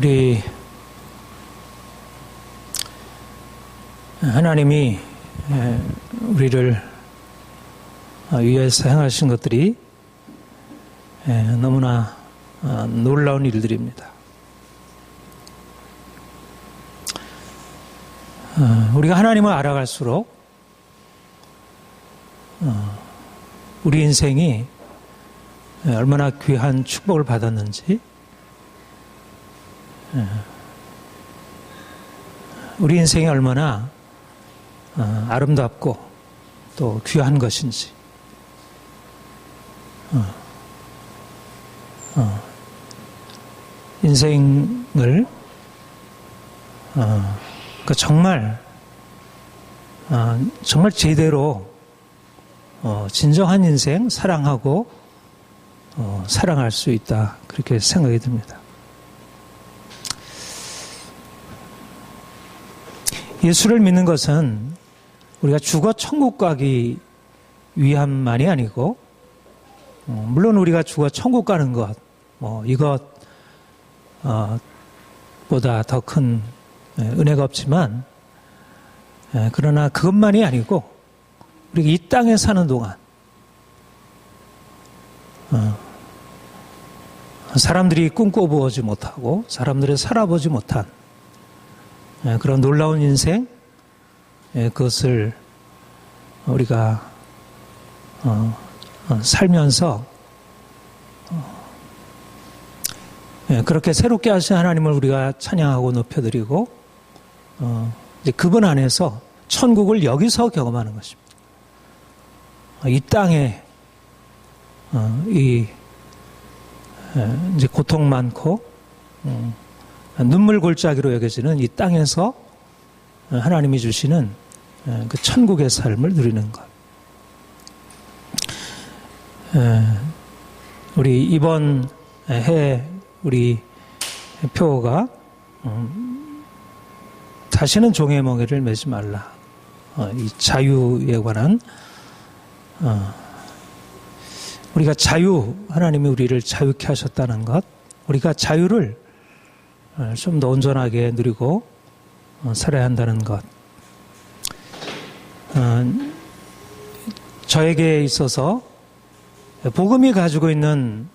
우리 하나님이 우리를 위해서 행하신 것들이 너무나 놀라운 일들입니다. 우리가 하나님을 알아갈수록 우리 인생이 얼마나 귀한 축복을 받았는지, 우리 인생이 얼마나 아름답고 또 귀한 것인지, 인생을 정말 제대로 진정한 인생 사랑하고 사랑할 수 있다, 그렇게 생각이 듭니다. 예수를 믿는 것은 우리가 죽어 천국 가기 위함만이 아니고, 물론 우리가 죽어 천국 가는 것, 이것 보다 더 큰 은혜가 없지만, 그러나 그것만이 아니고 우리가 이 땅에 사는 동안 사람들이 꿈꿔보지 못하고 사람들이 살아보지 못한 그런 놀라운 인생, 그것을 우리가 살면서 그렇게 새롭게 하신 하나님을 우리가 찬양하고 높여드리고, 이제 그분 안에서 천국을 여기서 경험하는 것입니다. 이 땅에 이제 고통 많고 눈물 골짜기로 여겨지는 이 땅에서 하나님이 주시는 그 천국의 삶을 누리는 것. 우리 이번 해 우리 표어가 다시는 종의 멍에를 매지 말라. 이 자유에 관한, 우리가 하나님이 우리를 자유케 하셨다는 것, 우리가 자유를 좀 더 온전하게 누리고 살아야 한다는 것. 저에게 있어서 복음이 가지고 있는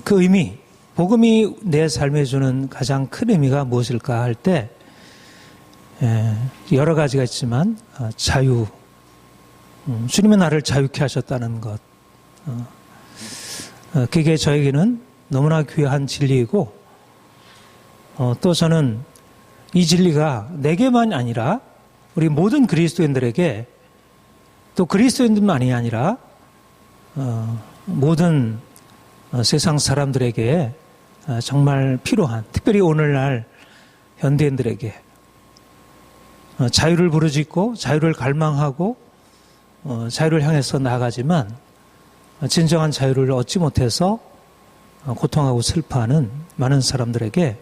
그 의미, 복음이 내 삶에 주는 가장 큰 의미가 무엇일까 할 때, 여러 가지가 있지만 자유, 주님은 나를 자유케 하셨다는 것, 그게 저에게는 너무나 귀한 진리이고, 또 저는 이 진리가 내게만 아니라 우리 모든 그리스도인들에게, 또 그리스도인들만이 아니라 모든 세상 사람들에게 정말 필요한, 특별히 오늘날 현대인들에게 자유를 부르짖고 자유를 갈망하고 자유를 향해서 나아가지만 진정한 자유를 얻지 못해서 고통하고 슬퍼하는 많은 사람들에게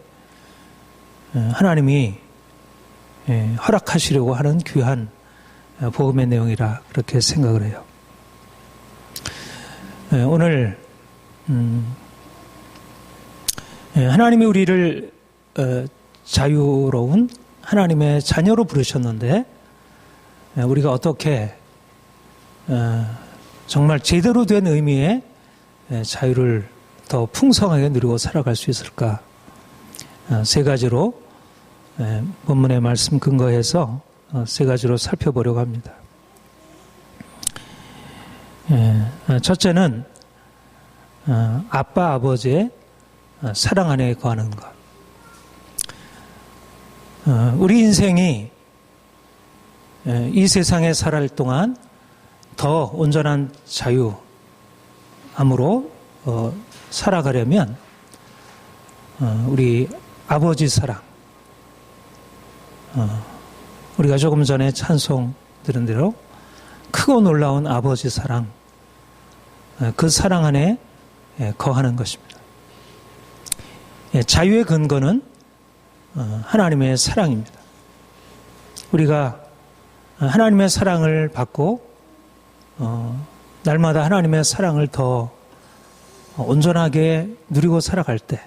하나님이 허락하시려고 하는 귀한 복음의 내용이라 그렇게 생각을 해요. 오늘 하나님이 우리를 자유로운 하나님의 자녀로 부르셨는데, 우리가 어떻게 정말 제대로 된 의미의 자유를 더 풍성하게 누리고 살아갈 수 있을까? 세 가지로 본문의 말씀 근거해서 세 가지로 살펴보려고 합니다. 첫째는 아빠, 아버지의 사랑 안에 거하는 것. 우리 인생이 이 세상에 살아갈 동안 더 온전한 자유함으로 살아가려면 우리 아버지 사랑, 우리가 조금 전에 찬송 들은 대로 크고 놀라운 아버지 사랑, 그 사랑 안에 거하는 것입니다. 자유의 근거는 하나님의 사랑입니다. 우리가 하나님의 사랑을 받고 날마다 하나님의 사랑을 더 온전하게 누리고 살아갈 때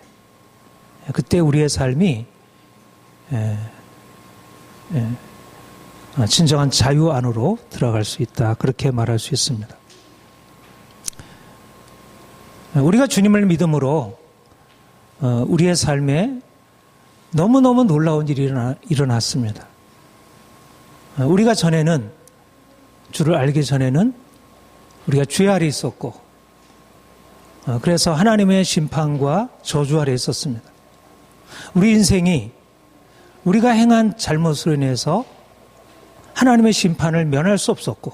그때 우리의 삶이 진정한 자유 안으로 들어갈 수 있다. 그렇게 말할 수 있습니다. 우리가 주님을 믿음으로 우리의 삶에 너무너무 놀라운 일이 일어났습니다. 우리가 전에는, 주를 알기 전에는 우리가 죄 아래 있었고, 그래서 하나님의 심판과 저주 아래 있었습니다. 우리 인생이 우리가 행한 잘못으로 인해서 하나님의 심판을 면할 수 없었고,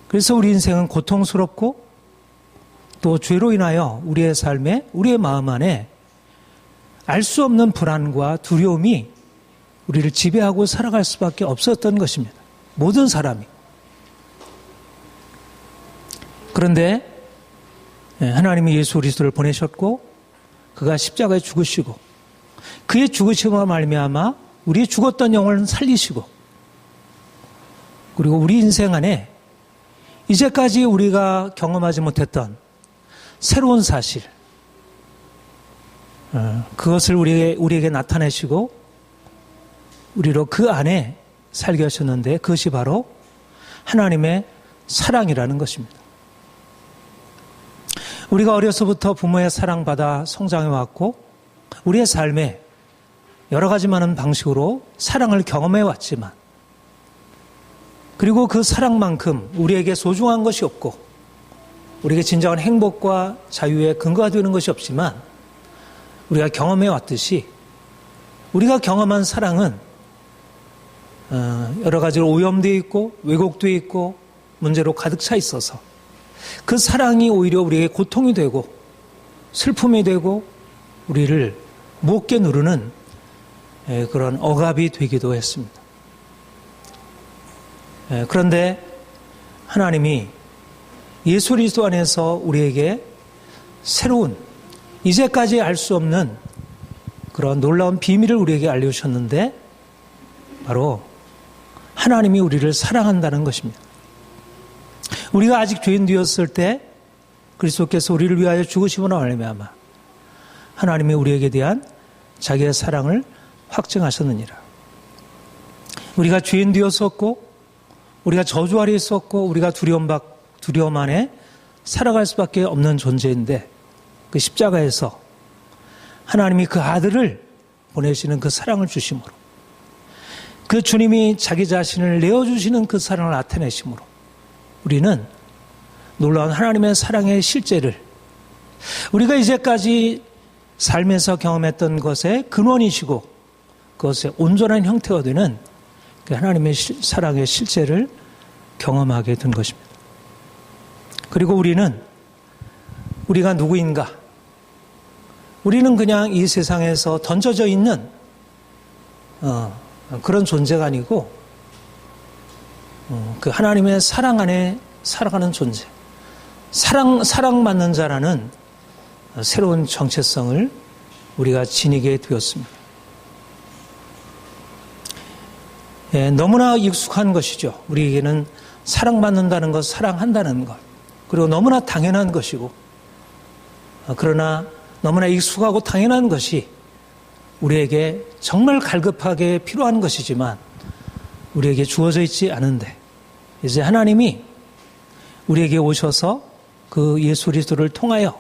그래서 우리 인생은 고통스럽고 또 죄로 인하여 우리의 삶에, 우리의 마음 안에 알 수 없는 불안과 두려움이 우리를 지배하고 살아갈 수밖에 없었던 것입니다. 모든 사람이. 그런데 하나님이 예수 그리스도를 보내셨고 그가 십자가에 죽으시고 그의 죽으심으로 말미암아 우리의 죽었던 영혼을 살리시고, 그리고 우리 인생 안에 이제까지 우리가 경험하지 못했던 새로운 사실, 그것을 우리에게 나타내시고 우리로 그 안에 살게 하셨는데, 그것이 바로 하나님의 사랑이라는 것입니다. 우리가 어려서부터 부모의 사랑받아 성장해 왔고 우리의 삶에 여러 가지 많은 방식으로 사랑을 경험해 왔지만, 그리고 그 사랑만큼 우리에게 소중한 것이 없고 우리에게 진정한 행복과 자유의 근거가 되는 것이 없지만, 우리가 경험해 왔듯이 우리가 경험한 사랑은 여러 가지로 오염되어 있고 왜곡되어 있고 문제로 가득 차 있어서 그 사랑이 오히려 우리에게 고통이 되고 슬픔이 되고 우리를 못게 누르는 그런 억압이 되기도 했습니다. 그런데 하나님이 예수 그리스도 안에서 우리에게 새로운, 이제까지 알 수 없는 그런 놀라운 비밀을 우리에게 알려주셨는데, 바로 하나님이 우리를 사랑한다는 것입니다. 우리가 아직 죄인 되었을 때 그리스도께서 우리를 위하여 죽으심으로 말미암아 하나님이 우리에게 대한 자기의 사랑을 확증하셨느니라. 우리가 죄인 되었었고 우리가 저주 아래 있었고 우리가 두려움 안에 살아갈 수밖에 없는 존재인데, 그 십자가에서 하나님이 그 아들을 보내시는 그 사랑을 주심으로, 그 주님이 자기 자신을 내어주시는 그 사랑을 나타내심으로 우리는 놀라운 하나님의 사랑의 실제를, 우리가 이제까지 삶에서 경험했던 것의 근원이시고 그것의 온전한 형태가 되는 그 하나님의 사랑의 실제를 경험하게 된 것입니다. 그리고 우리가 누구인가? 우리는 그냥 이 세상에서 던져져 있는 그런 존재가 아니고 그 하나님의 사랑 안에 살아가는 존재, 사랑받는 자라는 새로운 정체성을 우리가 지니게 되었습니다. 너무나 익숙한 것이죠. 우리에게는 사랑받는다는 것, 사랑한다는 것, 그리고 너무나 당연한 것이고, 그러나 너무나 익숙하고 당연한 것이 우리에게 정말 갈급하게 필요한 것이지만 우리에게 주어져 있지 않은데, 이제 하나님이 우리에게 오셔서 그 예수 그리스도를 통하여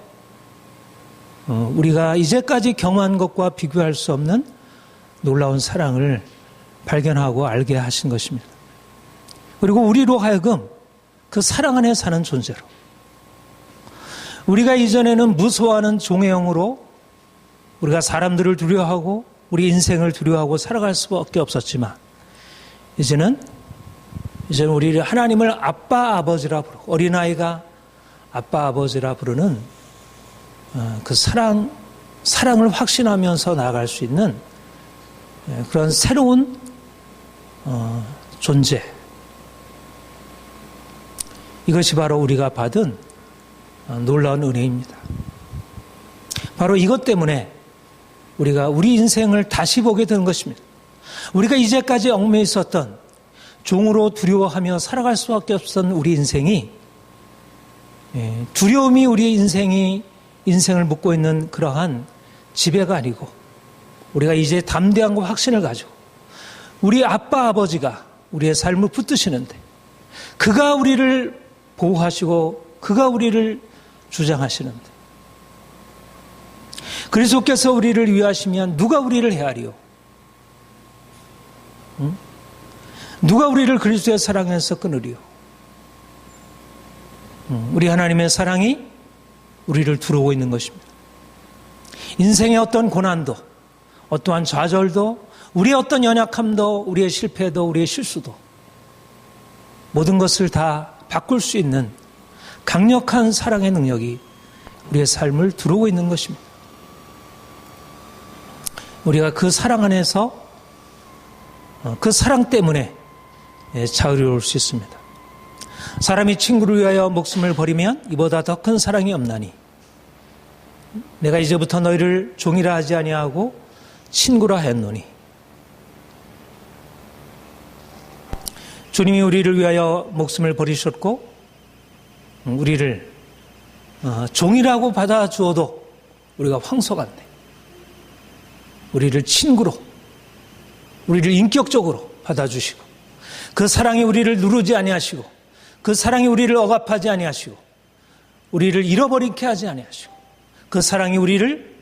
우리가 이제까지 경험한 것과 비교할 수 없는 놀라운 사랑을 발견하고 알게 하신 것입니다. 그리고 우리로 하여금 그 사랑 안에 사는 존재로, 우리가 이전에는 무서워하는 종의 영으로 우리가 사람들을 두려워하고 우리 인생을 두려워하고 살아갈 수밖에 없었지만, 이제는 우리 하나님을 아빠 아버지라 부르고, 어린아이가 아빠 아버지라 부르는 그 사랑을 확신하면서 나아갈 수 있는 그런 새로운 존재, 이것이 바로 우리가 받은 놀라운 은혜입니다. 바로 이것 때문에 우리가 우리 인생을 다시 보게 되는 것입니다. 우리가 이제까지 얽매여 있었던, 종으로 두려워하며 살아갈 수밖에 없었던 우리 인생이, 두려움이 우리 인생을 묶고 있는 그러한 지배가 아니고 우리가 이제 담대함과 확신을 가지고 우리 아빠 아버지가 우리의 삶을 붙드시는데 그가 우리를 보호하시고 그가 우리를 주장하시는데 그리스도께서 우리를 위하시면 누가 우리를 헤아리요? 응? 누가 우리를 그리스도의 사랑에서 끊으리요? 우리 하나님의 사랑이 우리를 두르고 있는 것입니다. 인생의 어떤 고난도, 어떠한 좌절도, 우리의 어떤 연약함도, 우리의 실패도, 우리의 실수도 모든 것을 다 바꿀 수 있는 강력한 사랑의 능력이 우리의 삶을 두르고 있는 것입니다. 우리가 그 사랑 안에서 그 사랑 때문에 자유로울 수 있습니다. 사람이 친구를 위하여 목숨을 버리면 이보다 더 큰 사랑이 없나니 내가 이제부터 너희를 종이라 하지 아니하고 친구라 했노니. 주님이 우리를 위하여 목숨을 버리셨고 우리를 종이라고 받아주어도 우리가 황소 같네. 우리를 친구로, 우리를 인격적으로 받아주시고 그 사랑이 우리를 누르지 아니하시고 그 사랑이 우리를 억압하지 아니하시고 우리를 잃어버리게 하지 아니하시고 그 사랑이 우리를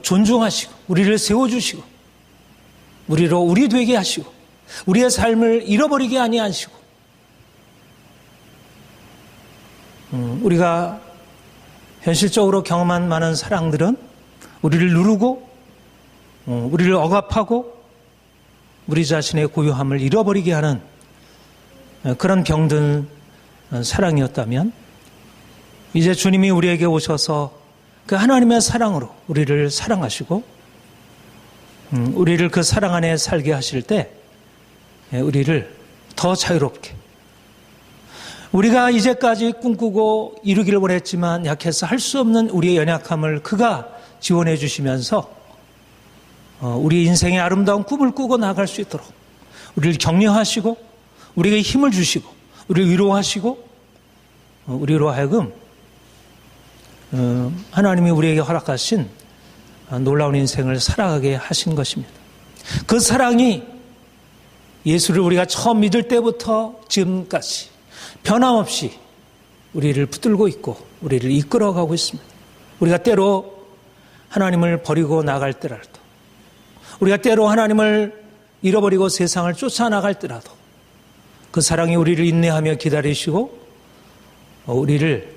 존중하시고 우리를 세워주시고 우리로 우리 되게 하시고 우리의 삶을 잃어버리게 아니하시고 우리가 현실적으로 경험한 많은 사랑들은 우리를 누르고 우리를 억압하고 우리 자신의 고유함을 잃어버리게 하는 그런 병든 사랑이었다면 이제 주님이 우리에게 오셔서 그 하나님의 사랑으로 우리를 사랑하시고 우리를 그 사랑 안에 살게 하실 때 우리를 더 자유롭게 우리가 이제까지 꿈꾸고 이루기를 원했지만 약해서 할 수 없는 우리의 연약함을 그가 지원해 주시면서 우리 인생의 아름다운 꿈을 꾸고 나아갈 수 있도록 우리를 격려하시고 우리에게 힘을 주시고 우리를 위로하시고 우리로 하여금 하나님이 우리에게 허락하신 놀라운 인생을 살아가게 하신 것입니다. 그 사랑이 예수를 우리가 처음 믿을 때부터 지금까지 변함없이 우리를 붙들고 있고 우리를 이끌어가고 있습니다. 우리가 때로 하나님을 버리고 나갈 때라도 우리가 때로 하나님을 잃어버리고 세상을 쫓아나갈 때라도 그 사랑이 우리를 인내하며 기다리시고 우리를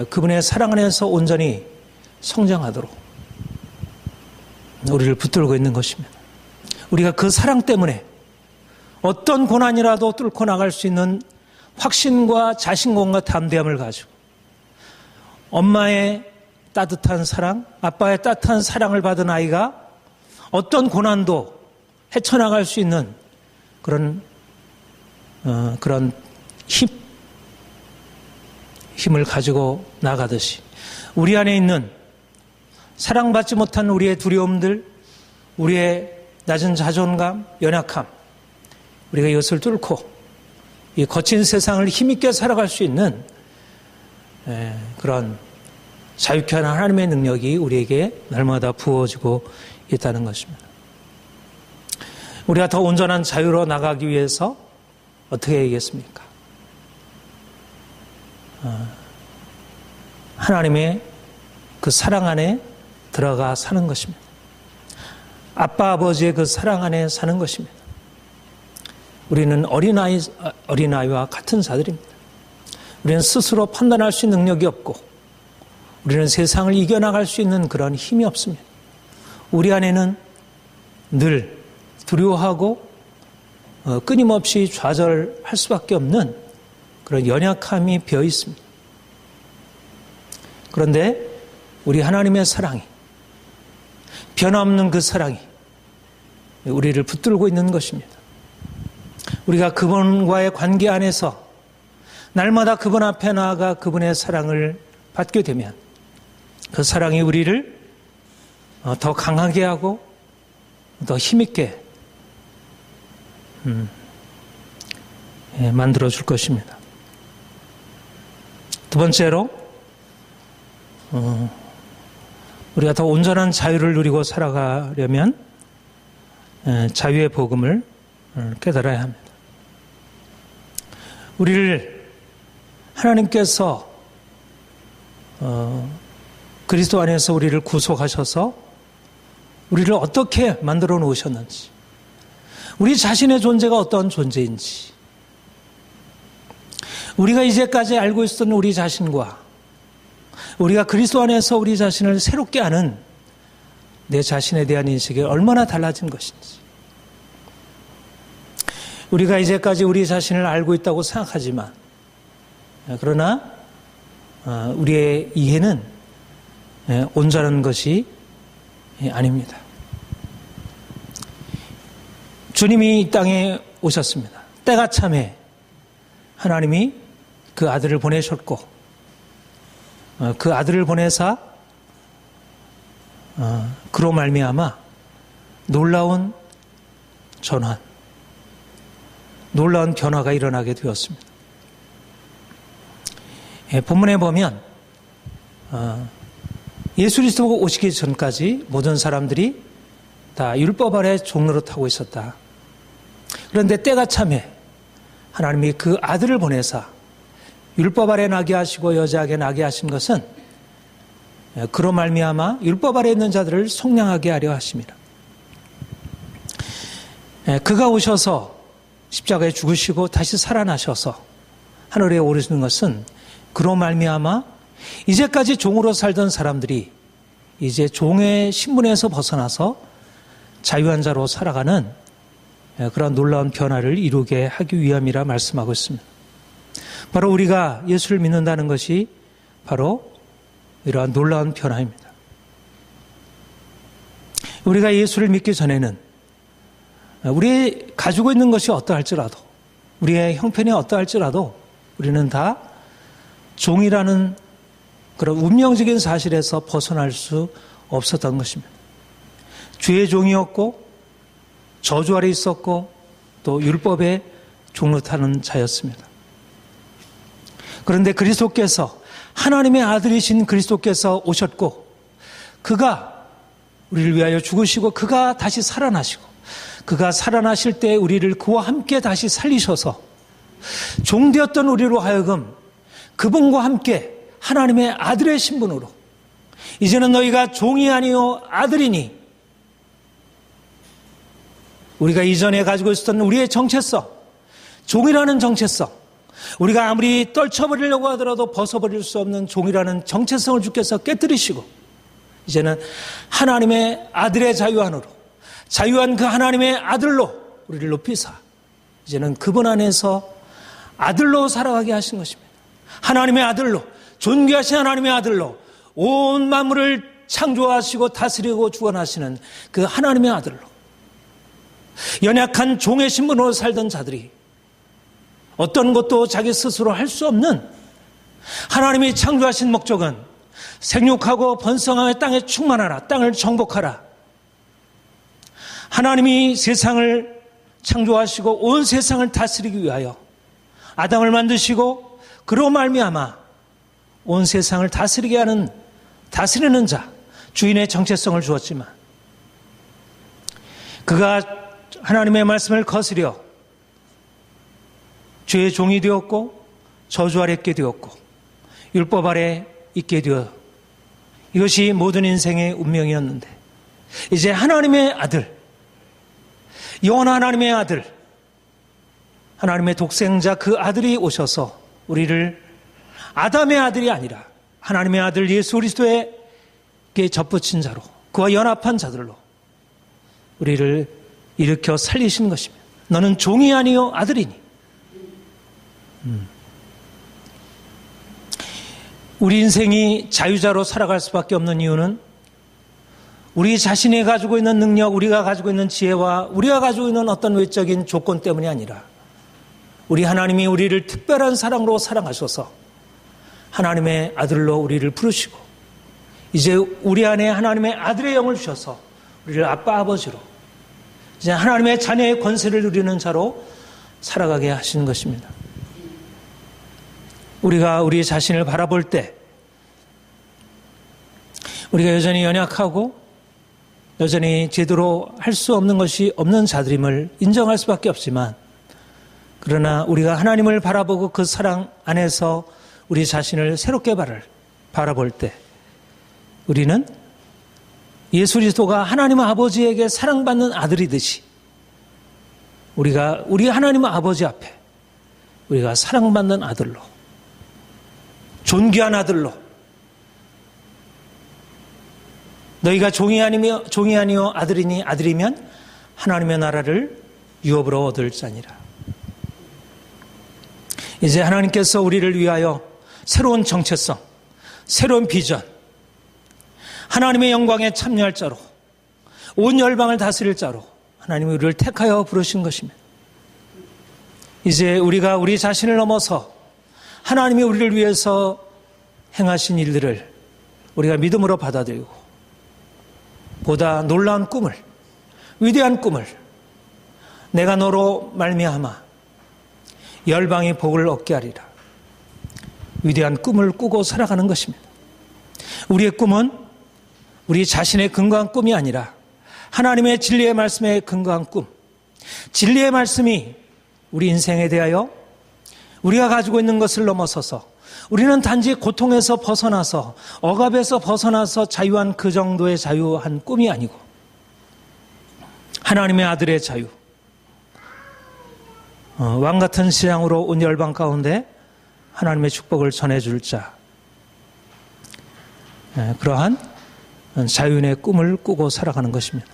그분의 사랑 안에서 온전히 성장하도록 우리를 붙들고 있는 것입니다. 우리가 그 사랑 때문에 어떤 고난이라도 뚫고 나갈 수 있는 확신과 자신감과 담대함을 가지고 엄마의 따뜻한 사랑, 아빠의 따뜻한 사랑을 받은 아이가 어떤 고난도 헤쳐나갈 수 있는 그런 힘을 가지고 나가듯이 우리 안에 있는 사랑받지 못한 우리의 두려움들, 우리의 낮은 자존감, 연약함, 우리가 이것을 뚫고 이 거친 세상을 힘있게 살아갈 수 있는 그런 자유케 하는 하나님의 능력이 우리에게 날마다 부어지고 있다는 것입니다. 우리가 더 온전한 자유로 나가기 위해서 어떻게 해야겠습니까? 하나님의 그 사랑 안에 들어가 사는 것입니다. 아빠 아버지의 그 사랑 안에 사는 것입니다. 우리는 어린아이와 같은 자들입니다. 우리는 스스로 판단할 수 있는 능력이 없고 우리는 세상을 이겨나갈 수 있는 그런 힘이 없습니다. 우리 안에는 늘 두려워하고 끊임없이 좌절할 수밖에 없는 그런 연약함이 배어 있습니다. 그런데 우리 하나님의 사랑이, 변함없는 그 사랑이 우리를 붙들고 있는 것입니다. 우리가 그분과의 관계 안에서 날마다 그분 앞에 나아가 그분의 사랑을 받게 되면 그 사랑이 우리를 더 강하게 하고 더 힘있게 만들어 줄 것입니다. 두 번째로 우리가 더 온전한 자유를 누리고 살아가려면 자유의 복음을 깨달아야 합니다. 우리를 하나님께서 그리스도 안에서 우리를 구속하셔서 우리를 어떻게 만들어 놓으셨는지, 우리 자신의 존재가 어떤 존재인지, 우리가 이제까지 알고 있었던 우리 자신과 우리가 그리스도 안에서 우리 자신을 새롭게 아는 내 자신에 대한 인식이 얼마나 달라진 것인지, 우리가 이제까지 우리 자신을 알고 있다고 생각하지만 그러나 우리의 이해는 온전한 것이 아닙니다. 주님이 이 땅에 오셨습니다. 때가 참에 하나님이 그 아들을 보내셨고, 그 아들을 보내사 그로 말미암아 놀라운 전환, 놀라운 변화가 일어나게 되었습니다. 본문에 보면 예수 그리스도가 오시기 전까지 모든 사람들이 다 율법 아래 종노릇하고 있었다. 그런데 때가 참에 하나님이 그 아들을 보내사 율법 아래 나게 하시고 여자에게 나게 하신 것은 그로 말미암아 율법 아래 있는 자들을 속량하게 하려 하십니다. 그가 오셔서 십자가에 죽으시고 다시 살아나셔서 하늘에 오르시는 것은 그로 말미암아 이제까지 종으로 살던 사람들이 이제 종의 신분에서 벗어나서 자유한 자로 살아가는 그런 놀라운 변화를 이루게 하기 위함이라 말씀하고 있습니다. 바로 우리가 예수를 믿는다는 것이 바로 이러한 놀라운 변화입니다. 우리가 예수를 믿기 전에는 우리 가지고 있는 것이 어떠할지라도, 우리의 형편이 어떠할지라도 우리는 다 종이라는 그런 운명적인 사실에서 벗어날 수 없었던 것입니다. 죄의 종이었고 저주 아래 있었고 또 율법에 종노릇하는 자였습니다. 그런데 그리스도께서, 하나님의 아들이신 그리스도께서 오셨고 그가 우리를 위하여 죽으시고 그가 다시 살아나시고 그가 살아나실 때 우리를 그와 함께 다시 살리셔서 종되었던 우리로 하여금 그분과 함께 하나님의 아들의 신분으로 이제는 너희가 종이 아니요 아들이니, 우리가 이전에 가지고 있었던 우리의 정체성, 종이라는 정체성, 우리가 아무리 떨쳐버리려고 하더라도 벗어버릴 수 없는 종이라는 정체성을 주께서 깨뜨리시고 이제는 하나님의 아들의 자유 안으로, 자유한 그 하나님의 아들로 우리를 높이사 이제는 그분 안에서 아들로 살아가게 하신 것입니다. 하나님의 아들로, 존귀하신 하나님의 아들로 온 만물을 창조하시고 다스리고 주관하시는 그 하나님의 아들로, 연약한 종의 신분으로 살던 자들이 어떤 것도 자기 스스로 할 수 없는, 하나님이 창조하신 목적은 생육하고 번성하여 땅에 충만하라, 땅을 정복하라. 하나님이 세상을 창조하시고 온 세상을 다스리기 위하여 아담을 만드시고 그로 말미암아 온 세상을 다스리게 하는, 다스리는 자, 주인의 정체성을 주었지만 그가 하나님의 말씀을 거스려 죄의 종이 되었고 저주 아래 있게 되었고 율법 아래 있게 되어, 이것이 모든 인생의 운명이었는데 이제 하나님의 아들, 영원한 하나님의 아들, 하나님의 독생자 그 아들이 오셔서 우리를 아담의 아들이 아니라 하나님의 아들 예수 그리스도에게 접붙인 자로, 그와 연합한 자들로 우리를 일으켜 살리신 것입니다. 너는 종이 아니요 아들이니. 우리 인생이 자유자로 살아갈 수밖에 없는 이유는 우리 자신이 가지고 있는 능력, 우리가 가지고 있는 지혜와 우리가 가지고 있는 어떤 외적인 조건 때문이 아니라 우리 하나님이 우리를 특별한 사랑으로 사랑하셔서 하나님의 아들로 우리를 부르시고 이제 우리 안에 하나님의 아들의 영을 주셔서 우리를 아빠 아버지로 이제 하나님의 자녀의 권세를 누리는 자로 살아가게 하시는 것입니다. 우리가 우리 자신을 바라볼 때 우리가 여전히 연약하고 여전히 제대로 할 수 없는 것이 없는 자들임을 인정할 수밖에 없지만, 그러나 우리가 하나님을 바라보고 그 사랑 안에서 우리 자신을 새롭게 바라볼 때 우리는 예수 그리스도가 하나님 아버지에게 사랑받는 아들이듯이 우리 하나님 아버지 앞에 우리가 사랑받는 아들로, 존귀한 아들로, 너희가 종이 아니요 아들이니 아들이면 하나님의 나라를 유업으로 얻을 자니라. 이제 하나님께서 우리를 위하여 새로운 정체성, 새로운 비전, 하나님의 영광에 참여할 자로, 온 열방을 다스릴 자로 하나님이 우리를 택하여 부르신 것입니다. 이제 우리가 우리 자신을 넘어서 하나님이 우리를 위해서 행하신 일들을 우리가 믿음으로 받아들이고 보다 놀라운 꿈을, 위대한 꿈을 내가 너로 말미암아 열방이 복을 얻게 하리라. 위대한 꿈을 꾸고 살아가는 것입니다. 우리의 꿈은 우리 자신의 근거한 꿈이 아니라 하나님의 진리의 말씀에 근거한 꿈, 진리의 말씀이 우리 인생에 대하여 우리가 가지고 있는 것을 넘어서서 우리는 단지 고통에서 벗어나서 억압에서 벗어나서 자유한 그 정도의 자유한 꿈이 아니고 하나님의 아들의 자유, 왕같은 신앙으로 온 열방 가운데 하나님의 축복을 전해줄 자, 그러한 자유인의 꿈을 꾸고 살아가는 것입니다.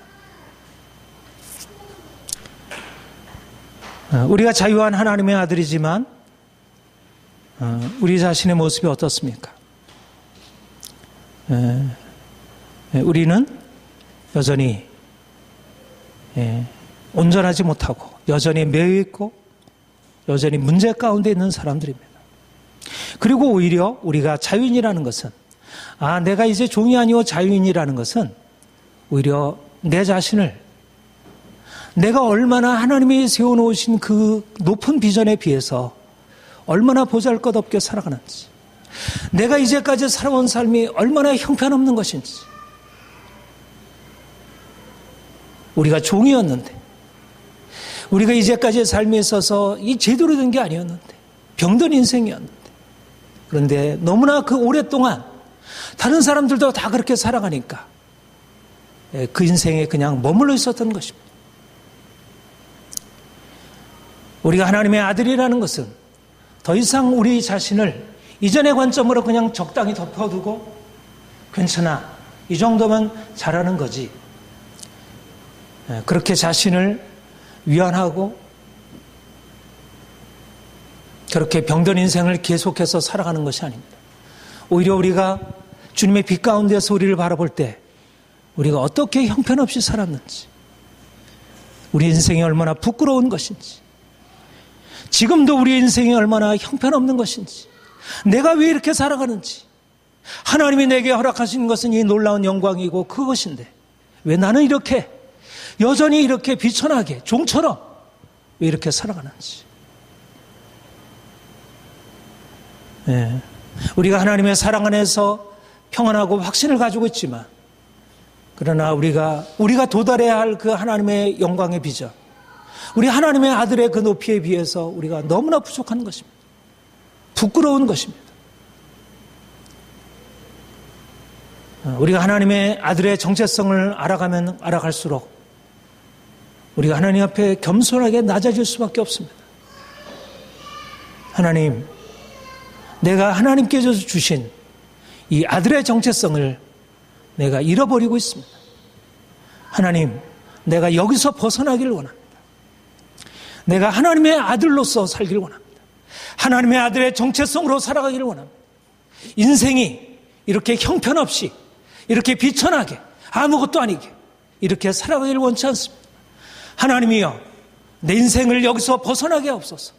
우리가 자유한 하나님의 아들이지만 우리 자신의 모습이 어떻습니까? 우리는 여전히 온전하지 못하고 여전히 매여있고 여전히 문제 가운데 있는 사람들입니다. 그리고 오히려 우리가 자유인이라는 것은, 내가 이제 종이 아니오 자유인이라는 것은 오히려 내 자신을 내가 얼마나 하나님이 세워놓으신 그 높은 비전에 비해서 얼마나 보잘것없게 살아가는지, 내가 이제까지 살아온 삶이 얼마나 형편없는 것인지, 우리가 종이었는데, 우리가 이제까지의 삶에 있어서 이 제대로 된 게 아니었는데, 병든 인생이었는데, 그런데 너무나 그 오랫동안 다른 사람들도 다 그렇게 살아가니까 그 인생에 그냥 머물러 있었던 것입니다. 우리가 하나님의 아들이라는 것은 더 이상 우리 자신을 이전의 관점으로 그냥 적당히 덮어두고 괜찮아, 이 정도면 잘하는 거지, 그렇게 자신을 위안하고 그렇게 병든 인생을 계속해서 살아가는 것이 아닙니다. 오히려 우리가 주님의 빛 가운데서 우리를 바라볼 때 우리가 어떻게 형편없이 살았는지, 우리 인생이 얼마나 부끄러운 것인지, 지금도 우리 인생이 얼마나 형편없는 것인지, 내가 왜 이렇게 살아가는지, 하나님이 내게 허락하신 것은 이 놀라운 영광이고 그것인데 왜 나는 이렇게 여전히 이렇게 비천하게 종처럼 왜 이렇게 살아가는지. 우리가 하나님의 사랑 안에서 평안하고 확신을 가지고 있지만, 그러나 우리가 도달해야 할 그 하나님의 영광의 비전, 우리 하나님의 아들의 그 높이에 비해서 우리가 너무나 부족한 것입니다. 부끄러운 것입니다. 우리가 하나님의 아들의 정체성을 알아가면 알아갈수록 우리가 하나님 앞에 겸손하게 낮아질 수밖에 없습니다. 하나님, 내가 하나님께서 주신 이 아들의 정체성을 내가 잃어버리고 있습니다. 하나님, 내가 여기서 벗어나기를 원합니다. 내가 하나님의 아들로서 살기를 원합니다. 하나님의 아들의 정체성으로 살아가기를 원합니다. 인생이 이렇게 형편없이, 이렇게 비천하게, 아무것도 아니게 이렇게 살아가기를 원치 않습니다. 하나님이여, 내 인생을 여기서 벗어나게 하옵소서.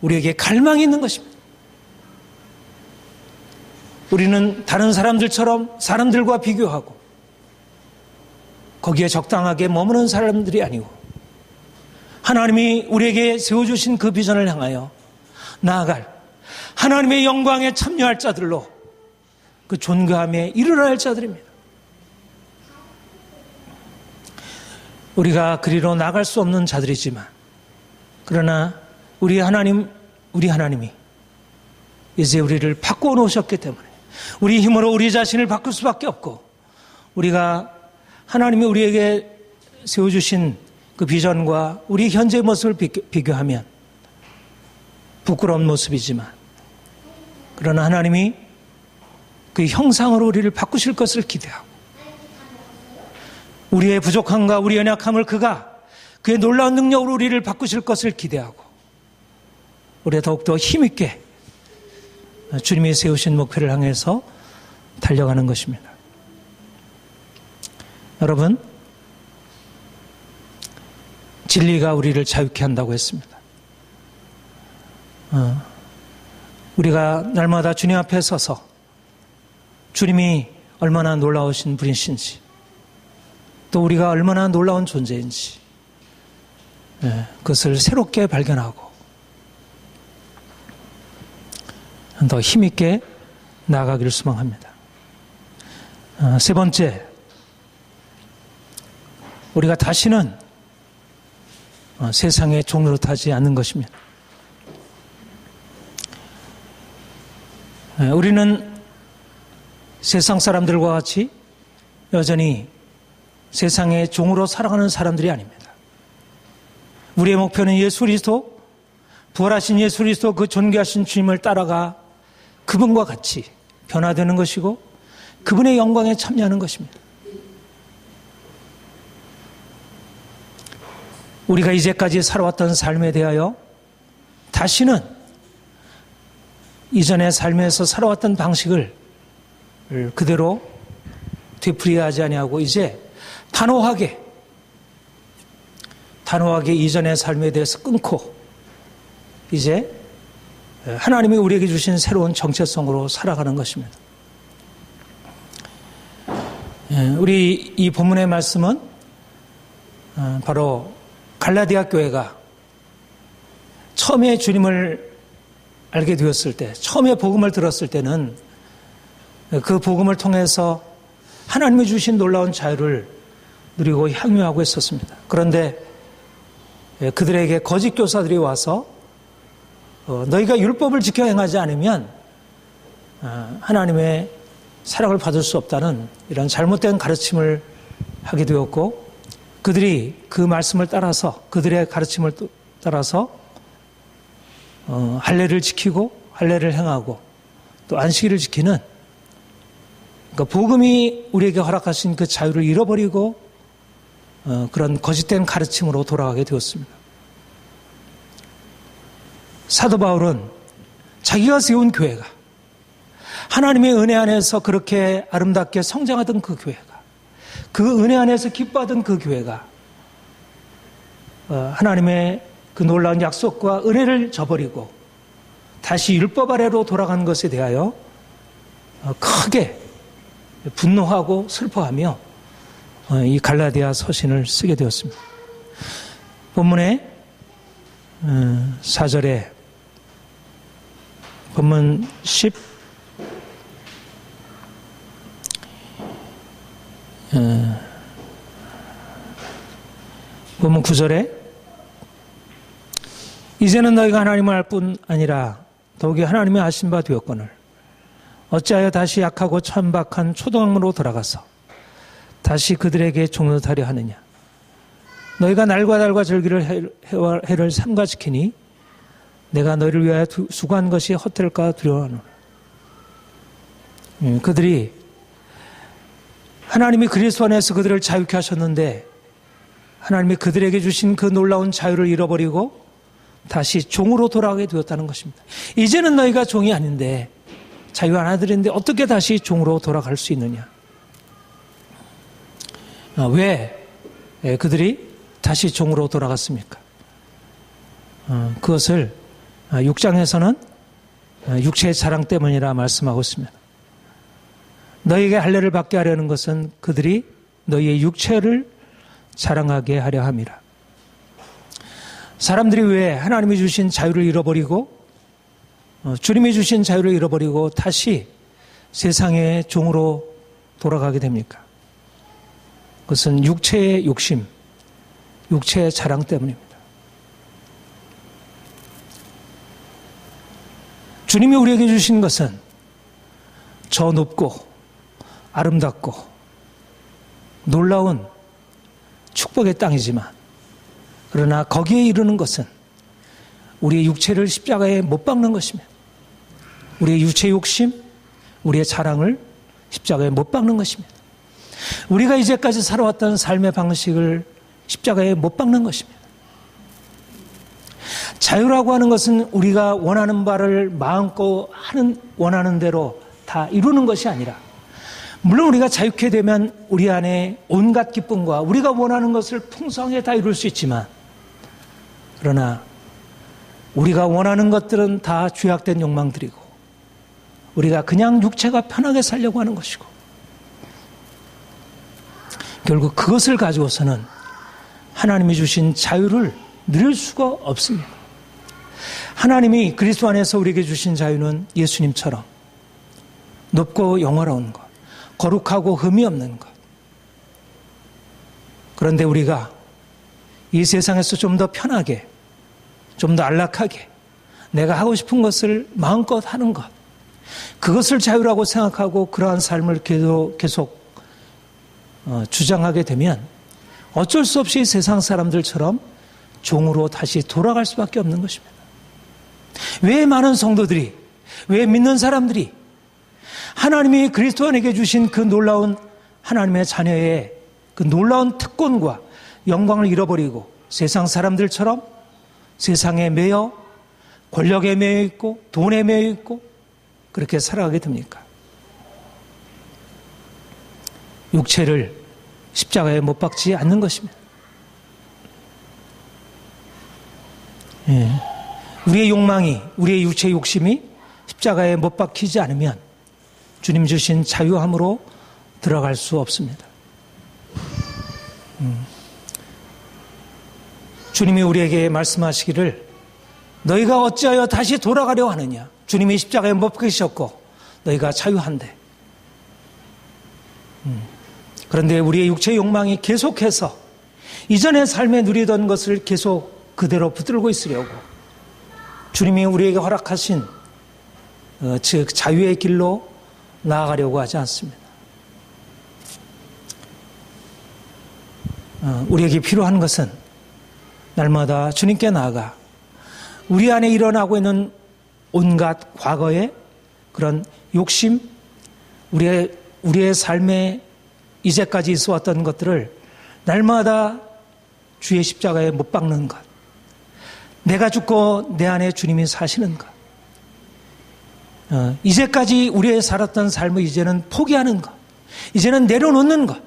우리에게 갈망이 있는 것입니다. 우리는 다른 사람들과 비교하고 거기에 적당하게 머무는 사람들이 아니고, 하나님이 우리에게 세워주신 그 비전을 향하여 나아갈 하나님의 영광에 참여할 자들로 그 존귀함에 이르러야 할 자들입니다. 우리가 그리로 나갈 수 없는 자들이지만, 그러나 우리 하나님이 이제 우리를 바꾸어 놓으셨기 때문에 우리 힘으로 우리 자신을 바꿀 수밖에 없고, 우리가 하나님이 우리에게 세워주신 그 비전과 우리 현재의 모습을 비교하면 부끄러운 모습이지만, 그러나 하나님이 그 형상으로 우리를 바꾸실 것을 기대하고, 우리의 부족함과 우리의 연약함을 그의 놀라운 능력으로 우리를 바꾸실 것을 기대하고, 우리가 더욱더 힘있게 주님이 세우신 목표를 향해서 달려가는 것입니다. 여러분, 진리가 우리를 자유케 한다고 했습니다. 우리가 날마다 주님 앞에 서서 주님이 얼마나 놀라우신 분이신지, 또 우리가 얼마나 놀라운 존재인지 그것을 새롭게 발견하고 더 힘있게 나아가기를 소망합니다. 세 번째, 우리가 다시는 세상의 종노릇하지 않는 것입니다. 우리는 세상 사람들과 같이 여전히 세상의 종으로 살아가는 사람들이 아닙니다. 우리의 목표는 예수 그리스도, 부활하신 예수 그리스도 그 존귀하신 주님을 따라가 그분과 같이 변화되는 것이고, 그분의 영광에 참여하는 것입니다. 우리가 이제까지 살아왔던 삶에 대하여 다시는 이전의 삶에서 살아왔던 방식을 그대로 되풀이하지 아니하고, 이제 단호하게 이전의 삶에 대해서 끊고, 이제 하나님이 우리에게 주신 새로운 정체성으로 살아가는 것입니다. 우리 이 본문의 말씀은 바로 갈라디아 교회가 처음에 주님을 알게 되었을 때, 처음에 복음을 들었을 때는 그 복음을 통해서 하나님이 주신 놀라운 자유를 누리고 향유하고 있었습니다. 그런데 그들에게 거짓 교사들이 와서 너희가 율법을 지켜 행하지 않으면 하나님의 사랑을 받을 수 없다는 이런 잘못된 가르침을 하게 되었고, 그들이 그 말씀을 따라서, 그들의 가르침을 따라서 할례를 지키고 할례를 행하고 또 안식일을 지키는, 그러니까 복음이 우리에게 허락하신 그 자유를 잃어버리고 그런 거짓된 가르침으로 돌아가게 되었습니다. 사도 바울은 자기가 세운 교회가, 하나님의 은혜 안에서 그렇게 아름답게 성장하던 그 교회가, 그 은혜 안에서 기뻐하던 그 교회가 하나님의 그 놀라운 약속과 은혜를 저버리고 다시 율법 아래로 돌아간 것에 대하여 크게 분노하고 슬퍼하며 이 갈라디아 서신을 쓰게 되었습니다. 본문의 4절에 본문 10 본문 9절에 이제는 너희가 하나님을 알 뿐 아니라 더욱이 하나님의 아신 바 되었거늘 어찌하여 다시 약하고 천박한 초등학문으로 돌아가서 다시 그들에게 종노릇하려 하느냐. 너희가 날과 달과 절기를 해를 삼가 지키니 내가 너희를 위하여 수고한 것이 헛될까 두려워하노라. 그들이 하나님이 그리스도 안에서 그들을 자유케 하셨는데 하나님이 그들에게 주신 그 놀라운 자유를 잃어버리고 다시 종으로 돌아가게 되었다는 것입니다. 이제는 너희가 종이 아닌데, 자유 안 하더랬는데 어떻게 다시 종으로 돌아갈 수 있느냐. 왜 그들이 다시 종으로 돌아갔습니까? 그것을 6장에서는 육체의 자랑 때문이라 말씀하고 있습니다. 너희에게 할례를 받게 하려는 것은 그들이 너희의 육체를 자랑하게 하려 함이라. 사람들이 왜 하나님이 주신 자유를 잃어버리고 주님이 주신 자유를 잃어버리고 다시 세상의 종으로 돌아가게 됩니까? 그것은 육체의 욕심, 육체의 자랑 때문입니다. 주님이 우리에게 주신 것은 저 높고 아름답고 놀라운 축복의 땅이지만, 그러나 거기에 이르는 것은 우리의 육체를 십자가에 못 박는 것입니다. 우리의 육체 욕심, 우리의 자랑을 십자가에 못 박는 것입니다. 우리가 이제까지 살아왔던 삶의 방식을 십자가에 못 박는 것입니다. 자유라고 하는 것은 우리가 원하는 바를 마음껏 원하는 대로 다 이루는 것이 아니라, 물론 우리가 자유케 되면 우리 안에 온갖 기쁨과 우리가 원하는 것을 풍성하게 다 이룰 수 있지만, 그러나 우리가 원하는 것들은 다 죄악된 욕망들이고, 우리가 그냥 육체가 편하게 살려고 하는 것이고, 결국 그것을 가지고서는 하나님이 주신 자유를 누릴 수가 없습니다. 하나님이 그리스도 안에서 우리에게 주신 자유는 예수님처럼 높고 영화로운 것, 거룩하고 흠이 없는 것. 그런데 우리가 이 세상에서 좀 더 편하게, 좀 더 안락하게 내가 하고 싶은 것을 마음껏 하는 것, 그것을 자유라고 생각하고 그러한 삶을 계속 주장하게 되면 어쩔 수 없이 세상 사람들처럼 종으로 다시 돌아갈 수밖에 없는 것입니다. 왜 많은 성도들이, 왜 믿는 사람들이 하나님이 그리스도 안에게 주신 그 놀라운 하나님의 자녀의 그 놀라운 특권과 영광을 잃어버리고 세상 사람들처럼 세상에 매여 권력에 매여 있고 돈에 매여 있고 그렇게 살아가게 됩니까? 육체를 십자가에 못 박지 않는 것입니다. 예. 우리의 욕망이, 우리의 육체의 욕심이 십자가에 못 박히지 않으면 주님 주신 자유함으로 들어갈 수 없습니다. 주님이 우리에게 말씀하시기를 너희가 어찌하여 다시 돌아가려 하느냐. 주님이 십자가에 못 박히셨고 너희가 자유한데. 그런데 우리의 육체의 욕망이 계속해서 이전의 삶에 누리던 것을 계속 그대로 붙들고 있으려고 주님이 우리에게 허락하신 즉 자유의 길로 나아가려고 하지 않습니다. 우리에게 필요한 것은 날마다 주님께 나아가 우리 안에 일어나고 있는 온갖 과거의 그런 욕심, 우리의 삶에 이제까지 있어왔던 것들을 날마다 주의 십자가에 못 박는 것, 내가 죽고 내 안에 주님이 사시는 것, 이제까지 우리의 살았던 삶을 이제는 포기하는 것, 이제는 내려놓는 것,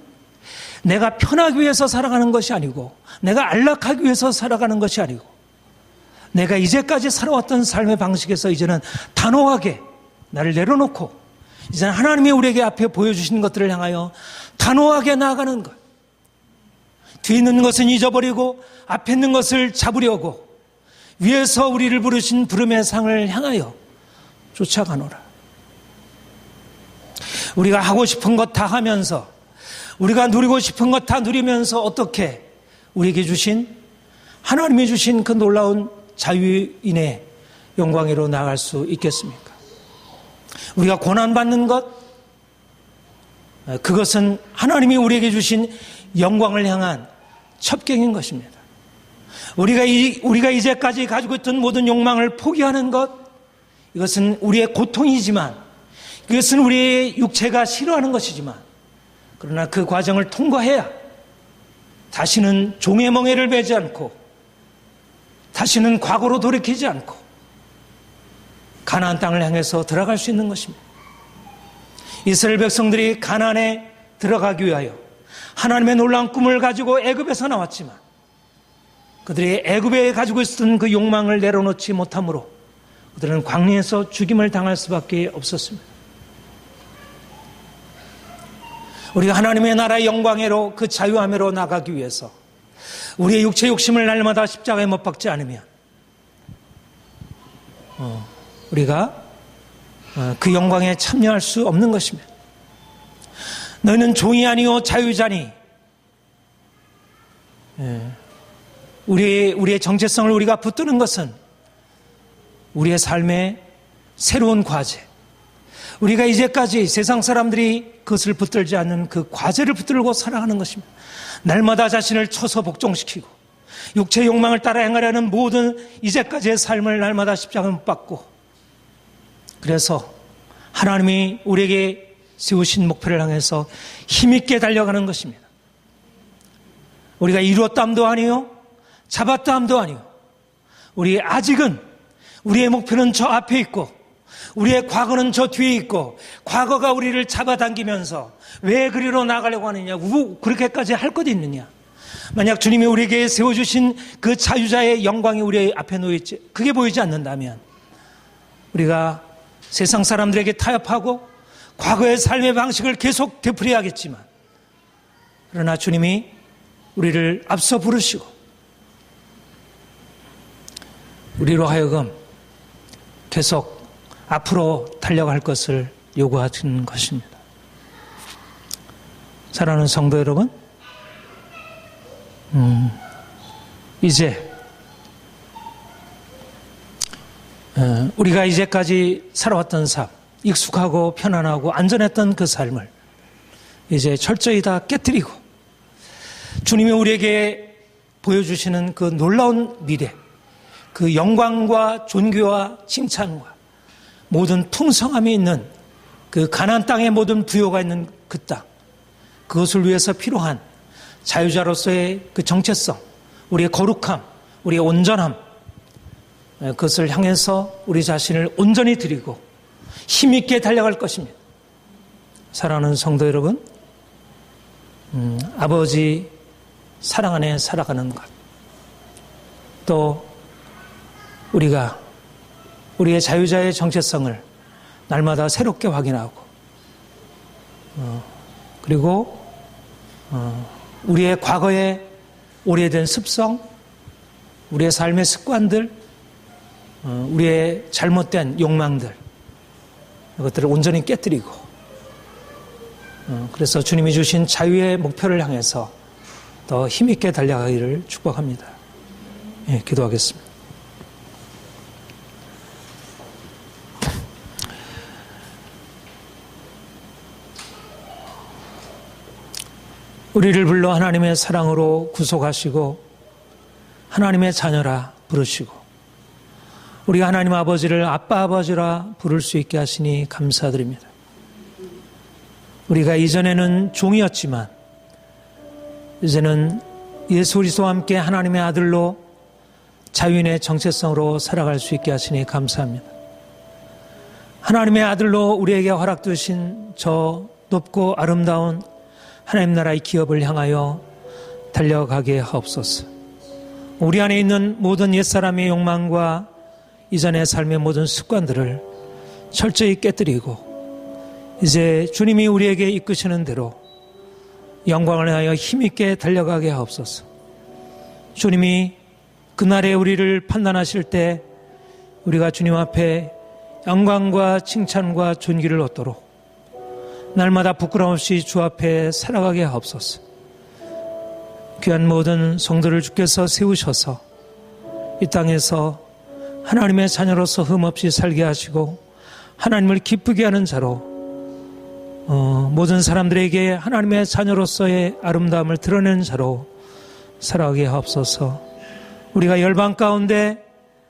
내가 편하기 위해서 살아가는 것이 아니고 내가 안락하기 위해서 살아가는 것이 아니고 내가 이제까지 살아왔던 삶의 방식에서 이제는 단호하게 나를 내려놓고 이제는 하나님이 우리에게 앞에 보여주신 것들을 향하여 단호하게 나아가는 것, 뒤에 있는 것은 잊어버리고 앞에 있는 것을 잡으려고 위에서 우리를 부르신 부름의 상을 향하여 쫓아가노라. 우리가 하고 싶은 것 다 하면서 우리가 누리고 싶은 것 다 누리면서 어떻게 우리에게 주신 하나님이 주신 그 놀라운 자유인의 영광으로 나아갈 수 있겠습니까? 우리가 고난받는 것, 그것은 하나님이 우리에게 주신 영광을 향한 첩경인 것입니다. 우리가 이제까지 가지고 있던 모든 욕망을 포기하는 것, 이것은 우리의 고통이지만, 이것은 우리의 육체가 싫어하는 것이지만, 그러나 그 과정을 통과해야 다시는 종의 멍에를 매지 않고 다시는 과거로 돌이키지 않고 가나안 땅을 향해서 들어갈 수 있는 것입니다. 이스라엘 백성들이 가나안에 들어가기 위하여 하나님의 놀라운 꿈을 가지고 애굽에서 나왔지만 그들이 애굽에 가지고 있었던 그 욕망을 내려놓지 못함으로 그들은 광야에서 죽임을 당할 수밖에 없었습니다. 우리가 하나님의 나라의 영광으로 그 자유함으로 나가기 위해서 우리의 육체 욕심을 날마다 십자가에 못 박지 않으면 우리가 그 영광에 참여할 수 없는 것입니다. 너희는 종이 아니요 자유자니. 우리의 정체성을 우리가 붙드는 것은 우리의 삶의 새로운 과제, 우리가 이제까지 세상 사람들이 그것을 붙들지 않는 그 과제를 붙들고 살아가는 것입니다. 날마다 자신을 쳐서 복종시키고 육체의 욕망을 따라 행하려는 모든 이제까지의 삶을 날마다 십자가에 못 박고, 그래서 하나님이 우리에게 세우신 목표를 향해서 힘있게 달려가는 것입니다. 우리가 이루었다함도 아니요, 잡았다함도 아니요, 우리 아직은 우리의 목표는 저 앞에 있고 우리의 과거는 저 뒤에 있고, 과거가 우리를 잡아당기면서 왜 그리로 나가려고 하느냐, 그렇게까지 할 것이 있느냐. 만약 주님이 우리에게 세워주신 그 자유자의 영광이 우리 앞에 놓여있지, 그게 보이지 않는다면 우리가 세상 사람들에게 타협하고 과거의 삶의 방식을 계속 되풀이하겠지만, 그러나 주님이 우리를 앞서 부르시고 우리로 하여금 계속 앞으로 달려갈 것을 요구하시는 것입니다. 사랑하는 성도 여러분, 이제 우리가 이제까지 살아왔던 삶, 익숙하고 편안하고 안전했던 그 삶을 이제 철저히 다 깨뜨리고 주님이 우리에게 보여주시는 그 놀라운 미래, 그 영광과 존귀와 칭찬과 모든 풍성함이 있는 그 가나안 땅의 모든 부요가 있는 그 땅, 그것을 위해서 필요한 자유자로서의 그 정체성, 우리의 거룩함, 우리의 온전함, 그것을 향해서 우리 자신을 온전히 드리고 힘있게 달려갈 것입니다. 사랑하는 성도 여러분, 아버지 사랑 안에 살아가는 것, 또 우리가 우리의 자유자의 정체성을 날마다 새롭게 확인하고, 그리고 우리의 과거의 오래된 습성, 우리의 삶의 습관들, 우리의 잘못된 욕망들, 이것들을 온전히 깨뜨리고, 그래서 주님이 주신 자유의 목표를 향해서 더 힘있게 달려가기를 축복합니다. 예, 기도하겠습니다. 우리를 불러 하나님의 사랑으로 구속하시고 하나님의 자녀라 부르시고 우리가 하나님 아버지를 아빠 아버지라 부를 수 있게 하시니 감사드립니다. 우리가 이전에는 종이었지만 이제는 예수 그리스도와 함께 하나님의 아들로 자유인의 정체성으로 살아갈 수 있게 하시니 감사합니다. 하나님의 아들로 우리에게 허락 주신 저 높고 아름다운 하나님 나라의 기업을 향하여 달려가게 하옵소서. 우리 안에 있는 모든 옛사람의 욕망과 이전의 삶의 모든 습관들을 철저히 깨뜨리고 이제 주님이 우리에게 이끄시는 대로 영광을 위하여 힘있게 달려가게 하옵소서. 주님이 그날에 우리를 판단하실 때 우리가 주님 앞에 영광과 칭찬과 존귀를 얻도록 날마다 부끄러움 없이 주 앞에 살아가게 하옵소서. 귀한 모든 성도를 주께서 세우셔서 이 땅에서 하나님의 자녀로서 흠없이 살게 하시고 하나님을 기쁘게 하는 자로 모든 사람들에게 하나님의 자녀로서의 아름다움을 드러내는 자로 살아가게 하옵소서. 우리가 열방 가운데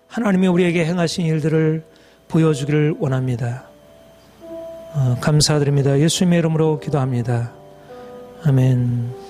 하나님이 우리에게 행하신 일들을 보여주기를 원합니다. 감사드립니다. 예수님의 이름으로 기도합니다. 아멘.